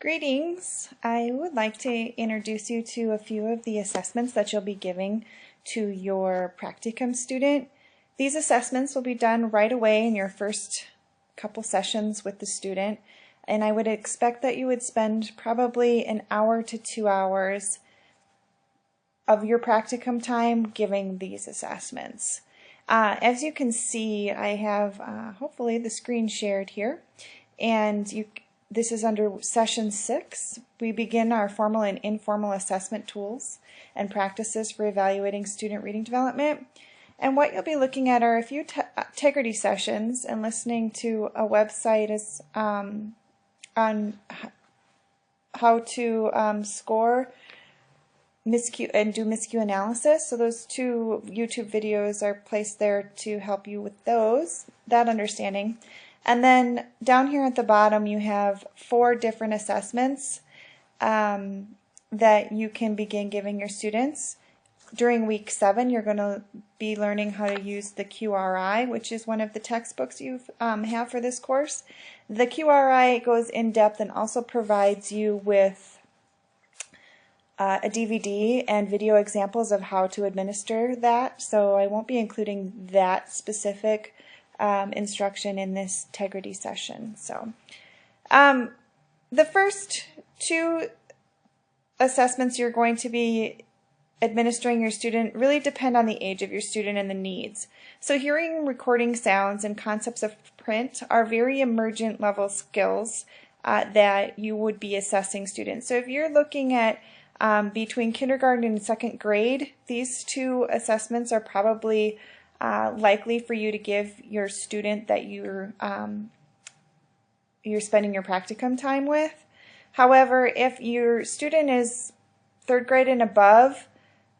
Greetings. I would like to introduce you to a few of the assessments that you'll be giving to your practicum student. These assessments will be done right away in your first couple sessions with the student, and I would expect that you would spend probably an hour to 2 hours of your practicum time giving these assessments. As you can see, I have hopefully the screen shared here, and this is under session 6. We begin our formal and informal assessment tools and practices for evaluating student reading development. And what you'll be looking at are a few integrity sessions and listening to a website on how to score miscue and do miscue analysis. So those 2 YouTube videos are placed there to help you with that understanding. And then down here at the bottom you have 4 different assessments that you can begin giving your students. During week 7 you're going to be learning how to use the QRI, which is one of the textbooks you have for this course. The QRI goes in depth and also provides you with a DVD and video examples of how to administer that, so I won't be including that specific instruction in this integrity session. So the first 2 assessments you're going to be administering your student really depend on the age of your student and the needs. So hearing and recording sounds and concepts of print are very emergent level skills that you would be assessing students. So if you're looking at between kindergarten and 2nd grade, these 2 assessments are probably likely for you to give your student that you're spending your practicum time with. However, if your student is 3rd grade and above,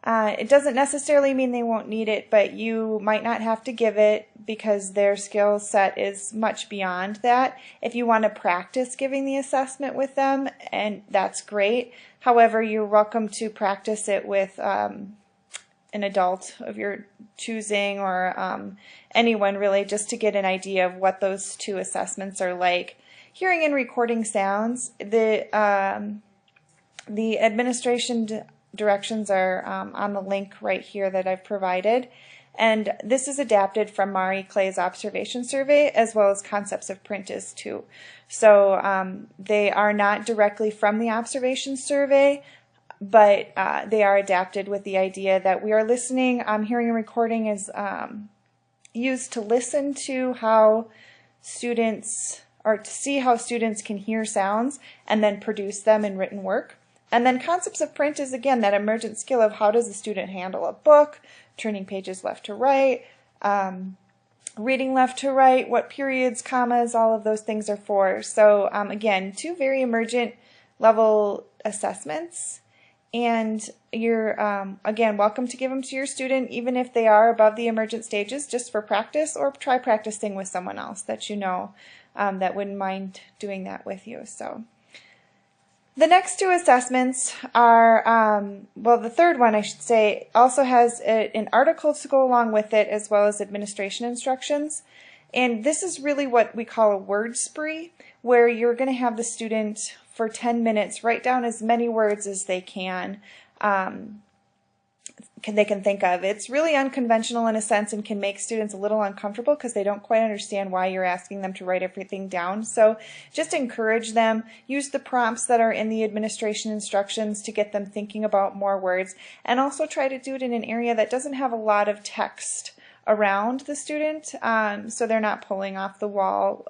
it doesn't necessarily mean they won't need it, but you might not have to give it because their skill set is much beyond that. If you want to practice giving the assessment with them, and that's great. However, you're welcome to practice it with an adult of your choosing, or anyone really, just to get an idea of what those 2 assessments are like. Hearing and recording sounds, the administration directions are on the link right here that I've provided, and this is adapted from Mari Clay's observation survey, as well as Concepts of Print is too. So they are not directly from the observation survey, but they are adapted with the idea that we are listening. Hearing and recording is used to listen to how students, or to see how students can hear sounds and then produce them in written work. And then Concepts of Print is, again, that emergent skill of how does a student handle a book, turning pages left to right, reading left to right, what periods, commas, all of those things are for. So again, 2 very emergent level assessments, and you're again welcome to give them to your student even if they are above the emergent stages, just for practice, or try practicing with someone else that you know that wouldn't mind doing that with you. So the next 2 assessments are, well, the 3rd one, I should say, also has an article to go along with it, as well as administration instructions. And this is really what we call a word spree, where you're going to have the student for 10 minutes write down as many words as they can think of. It's really unconventional in a sense and can make students a little uncomfortable because they don't quite understand why you're asking them to write everything down. So just encourage them, use the prompts that are in the administration instructions to get them thinking about more words, and also try to do it in an area that doesn't have a lot of text around the student, so they're not pulling off the wall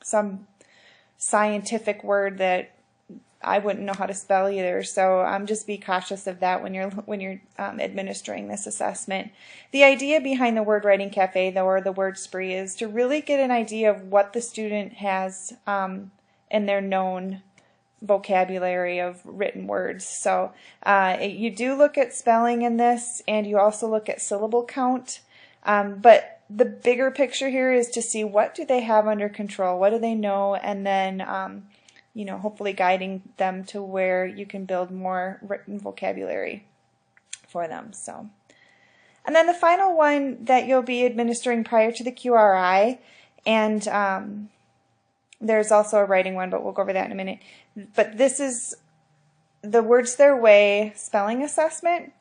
some scientific word that I wouldn't know how to spell either. So just be cautious of that when you're administering this assessment. The idea behind the Word Writing Cafe, though, or the word spree, is to really get an idea of what the student has in their known vocabulary of written words. So you do look at spelling in this, and you also look at syllable count, but the bigger picture here is to see what do they have under control, what do they know, and then hopefully guiding them to where you can build more written vocabulary for them. So, and then the final one that you'll be administering prior to the QRI, and There's also a writing one, but we'll go over that in a minute. But this is the Words Their Way spelling assessment.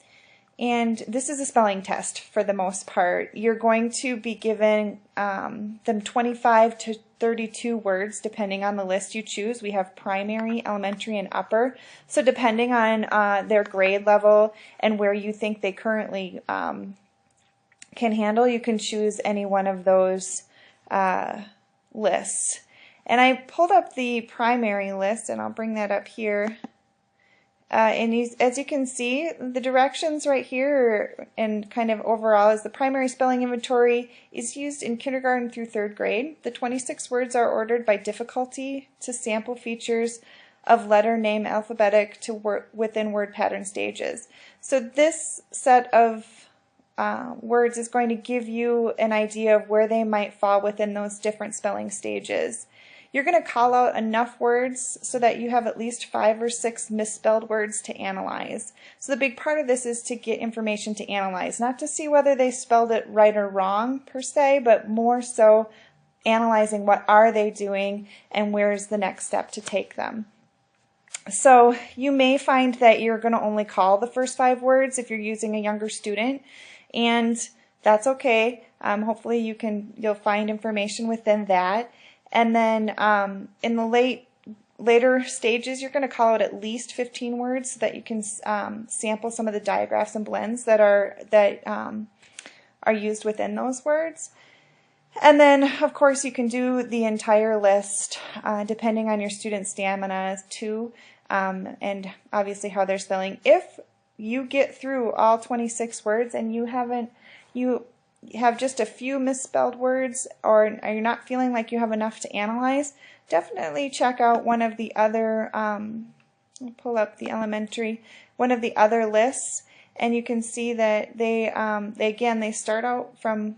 And this is a spelling test for the most part. You're going to be given them 25 to 32 words depending on the list you choose. We have primary, elementary, and upper. So depending on their grade level and where you think they currently can handle, you can choose any one of those lists. And I pulled up the primary list, and I'll bring that up here. As you can see, the directions right here and kind of overall is the primary spelling inventory is used in kindergarten through 3rd grade. The 26 words are ordered by difficulty to sample features of letter, name, alphabetic to within word pattern stages. So this set of words is going to give you an idea of where they might fall within those different spelling stages. You're going to call out enough words so that you have at least 5 or 6 misspelled words to analyze. So the big part of this is to get information to analyze, not to see whether they spelled it right or wrong per se, but more so analyzing what are they doing and where's the next step to take them. So you may find that you're going to only call the first 5 words if you're using a younger student, and that's okay. Hopefully you'll find information within that. And then in the later stages, you're going to call out at least 15 words so that you can sample some of the digraphs and blends that are used within those words. And then, of course, you can do the entire list depending on your student's stamina too, and obviously how they're spelling. If you get through all 26 words and you have just a few misspelled words, or you're not feeling like you have enough to analyze, definitely check out one of the other, I'll pull up the elementary, one of the other lists, and you can see that they start out from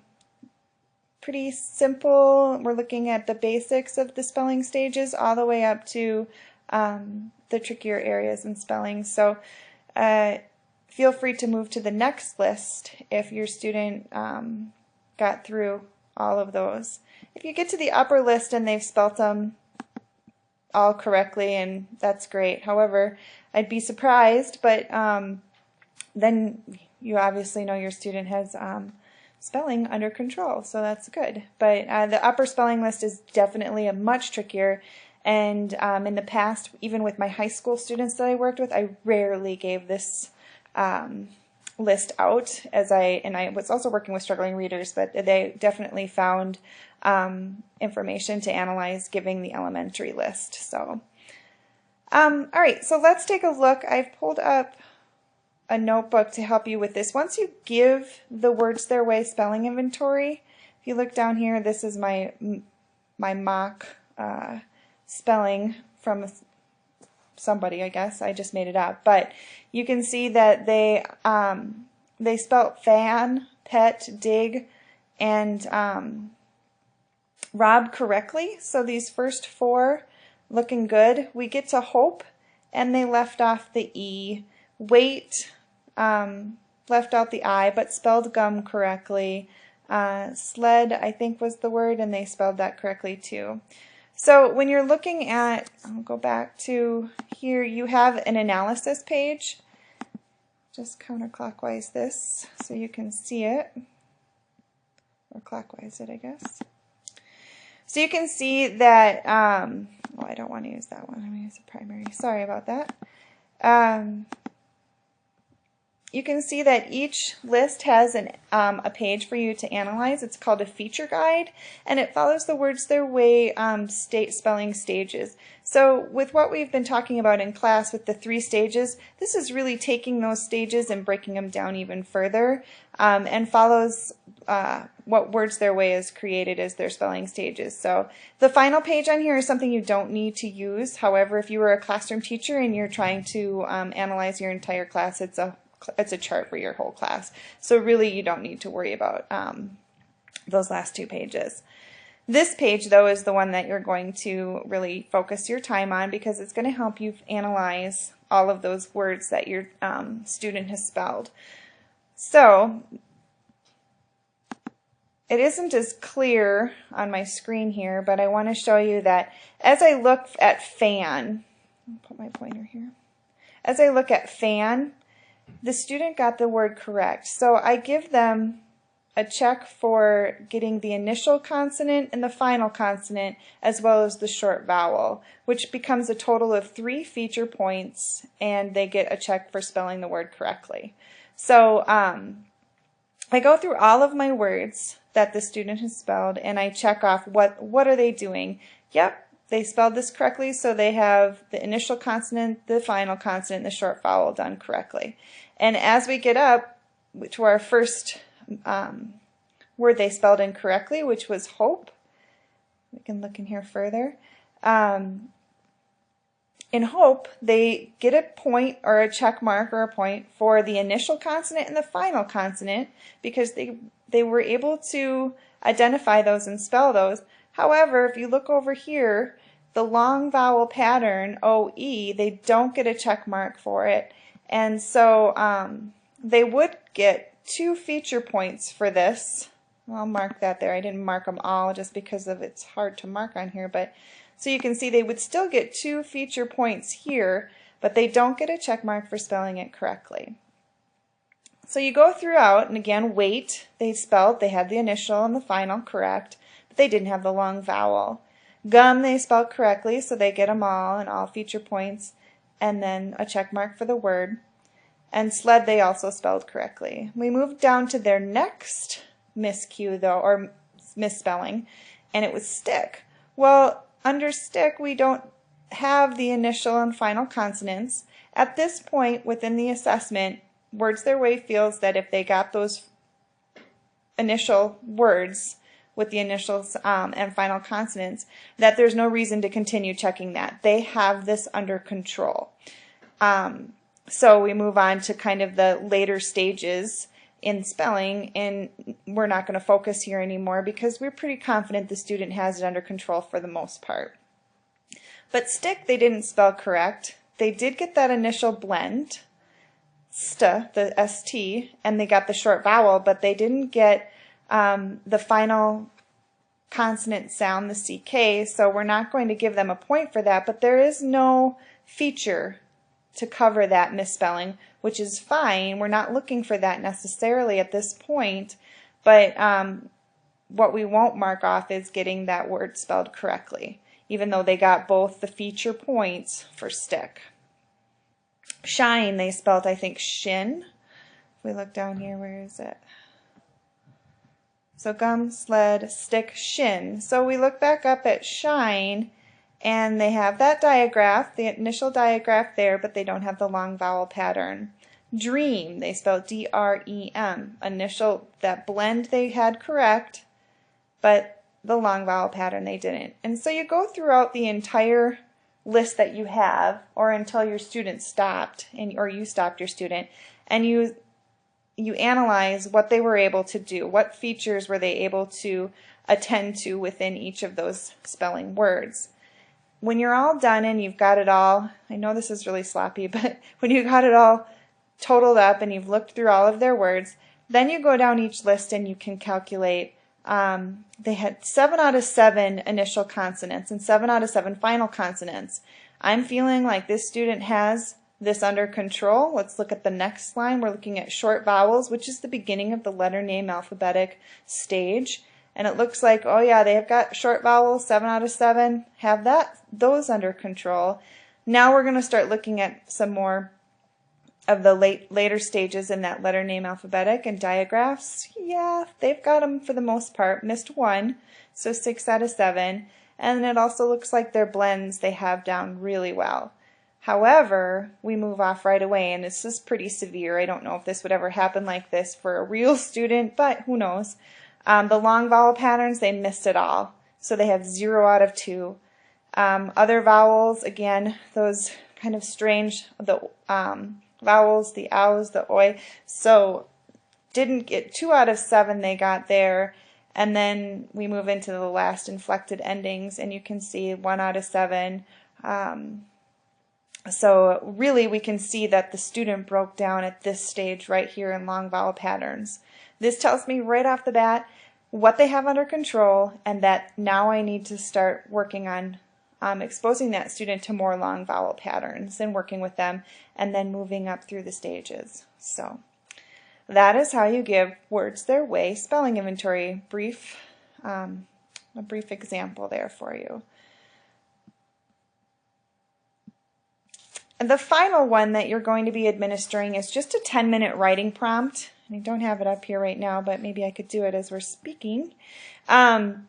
pretty simple. We're looking at the basics of the spelling stages all the way up to the trickier areas in spelling. So feel free to move to the next list if your student got through all of those. If you get to the upper list and they've spelt them all correctly, and that's great. However, I'd be surprised, but then you obviously know your student has spelling under control, so that's good. But the upper spelling list is definitely a much trickier. And in the past, even with my high school students that I worked with, I rarely gave this list out, and I was also working with struggling readers, but they definitely found information to analyze giving the elementary list. So, all right, so let's take a look. I've pulled up a notebook to help you with this. Once you give the Words Their Way spelling inventory, if you look down here, this is my mock spelling from somebody, I guess. I just made it up. But you can see that they spelt fan, pet, dig, and rob correctly. So these first 4 looking good. We get to hope, and they left off the E. Wait, left out the I, but spelled gum correctly. Sled, I think was the word, and they spelled that correctly too. So when you're looking at, I'll go back to here, you have an analysis page. Just counterclockwise this so you can see it, or clockwise it, I guess. So you can see that, well, I don't want to use that one. I'm going to use the primary. Sorry about that. You can see that each list has a page for you to analyze. It's called a feature guide, and it follows the Words Their Way spelling stages. So with what we've been talking about in class with the 3 stages, this is really taking those stages and breaking them down even further, and follows what Words Their Way has created as their spelling stages. So the final page on here is something you don't need to use. However, if you were a classroom teacher and you're trying to analyze your entire class, it's a chart for your whole class. So really you don't need to worry about those last 2 pages. This page, though, is the one that you're going to really focus your time on, because it's going to help you analyze all of those words that your student has spelled. So it isn't as clear on my screen here, but I want to show you that as I look at fan, I'll put my pointer here. As I look at fan, the student got the word correct. So I give them a check for getting the initial consonant and the final consonant, as well as the short vowel, which becomes a total of 3 feature points, and they get a check for spelling the word correctly. So I go through all of my words that the student has spelled, and I check off what are they doing. Yep, they spelled this correctly, so they have the initial consonant, the final consonant, and the short vowel done correctly. And as we get up to our first word they spelled incorrectly, which was hope, we can look in here further. In hope, they get a point or a check mark or a point for the initial consonant and the final consonant because they were able to identify those and spell those. However, if you look over here, the long vowel pattern, OE, they don't get a check mark for it. And so they would get 2 feature points for this. I'll mark that there. I didn't mark them all just because of it's hard to mark on here, but so you can see they would still get 2 feature points here, but they don't get a check mark for spelling it correctly. So you go throughout, and again, wait, they had the initial and the final correct, but they didn't have the long vowel. Gum, they spelled correctly, so they get them all and all feature points, and then a check mark for the word. And sled, they also spelled correctly. We moved down to their next miscue, though, or misspelling, and it was stick. Well, under stick, we don't have the initial and final consonants. At this point within the assessment, Words Their Way feels that if they got those initial words with the initials and final consonants, that there's no reason to continue checking that. They have this under control. So we move on to kind of the later stages in spelling, and we're not going to focus here anymore because we're pretty confident the student has it under control for the most part. But stick, they didn't spell correct. They did get that initial blend, st, the st, and they got the short vowel, but they didn't get the final consonant sound, the ck, so we're not going to give them a point for that, but there is no feature to cover that misspelling, which is fine. We're not looking for that necessarily at this point, but what we won't mark off is getting that word spelled correctly, even though they got both the feature points for stick. Shine, they spelled, I think, shin. If we look down here, where is it? So gum, sled, stick, shin. So we look back up at shine, and they have that diagraph, the initial diagraph there, but they don't have the long vowel pattern. Dream, they spelled D-R-E-M. Initial, that blend they had correct, but the long vowel pattern they didn't. And so you go throughout the entire list that you have, or until your student stopped, or you stopped your student, and you analyze what they were able to do, what features were they able to attend to within each of those spelling words. When you're all done and you've got it all, I know this is really sloppy, but when you got it all totaled up and you've looked through all of their words, then you go down each list and you can calculate. They had 7 out of 7 initial consonants and 7 out of 7 final consonants. I'm feeling like this student has this under control. Let's look at the next line. We're looking at short vowels, which is the beginning of the letter name alphabetic stage. And it looks like, oh yeah, they have got short vowels, 7 out of 7, have those under control. Now we're going to start looking at some more of the later stages in that letter name alphabetic and diagraphs. Yeah, they've got them for the most part. Missed 1, so 6 out of 7. And it also looks like their blends they have down really well. However, we move off right away, and this is pretty severe. I don't know if this would ever happen like this for a real student, but who knows. The long vowel patterns, they missed it all. So they have 0 out of 2. Other vowels, again, those kind of strange, the vowels, the ows, the oi. So didn't get 2 out of 7 they got there. And then we move into the last inflected endings, and you can see 1 out of 7. So really we can see that the student broke down at this stage right here in long vowel patterns. This tells me right off the bat what they have under control, and that now I need to start working on exposing that student to more long vowel patterns and working with them, and then moving up through the stages. So that is how you give words their way spelling inventory. A brief example there for you. And the final one that you're going to be administering is just a 10-minute writing prompt. I don't have it up here right now, but maybe I could do it as we're speaking. The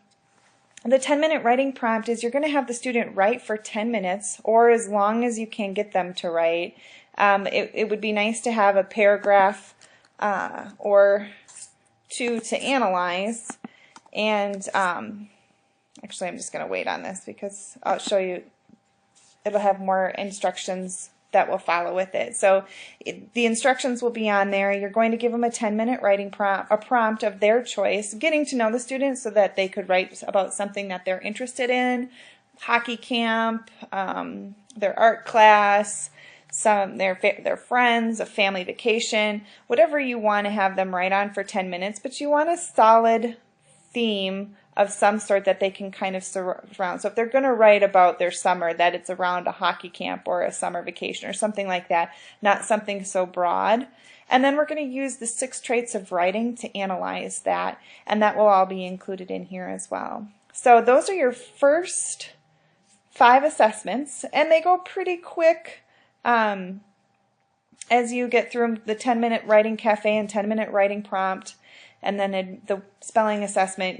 10-minute writing prompt is you're going to have the student write for 10 minutes, or as long as you can get them to write. It would be nice to have a paragraph or two to analyze. And actually, I'm just going to wait on this because I'll show you. It'll have more instructions that will follow with it. So the instructions will be on there. You're going to give them a 10-minute writing prompt, a prompt of their choice, getting to know the students so that they could write about something that they're interested in, hockey camp, their art class, their friends, a family vacation, whatever you want to have them write on for 10 minutes, but you want a solid theme of some sort that they can kind of surround. So if they're going to write about their summer, that it's around a hockey camp or a summer vacation or something like that, not something so broad. And then we're going to use the 6 traits of writing to analyze that, and that will all be included in here as well. So those are your first 5 assessments, and they go pretty quick as you get through the 10-minute writing cafe and 10-minute writing prompt, and then the spelling assessment,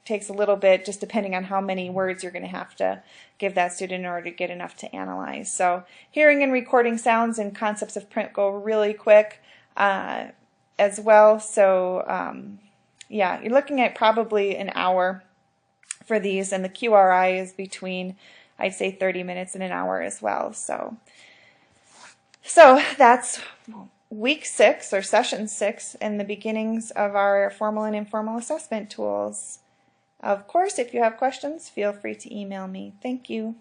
takes a little bit, just depending on how many words you're going to have to give that student in order to get enough to analyze. So hearing and recording sounds and concepts of print go really quick as well. So yeah, you're looking at probably an hour for these, and the QRI is between, I'd say, 30 minutes and an hour as well. So that's week 6 or session 6 and the beginnings of our formal and informal assessment tools. Of course, if you have questions, feel free to email me. Thank you.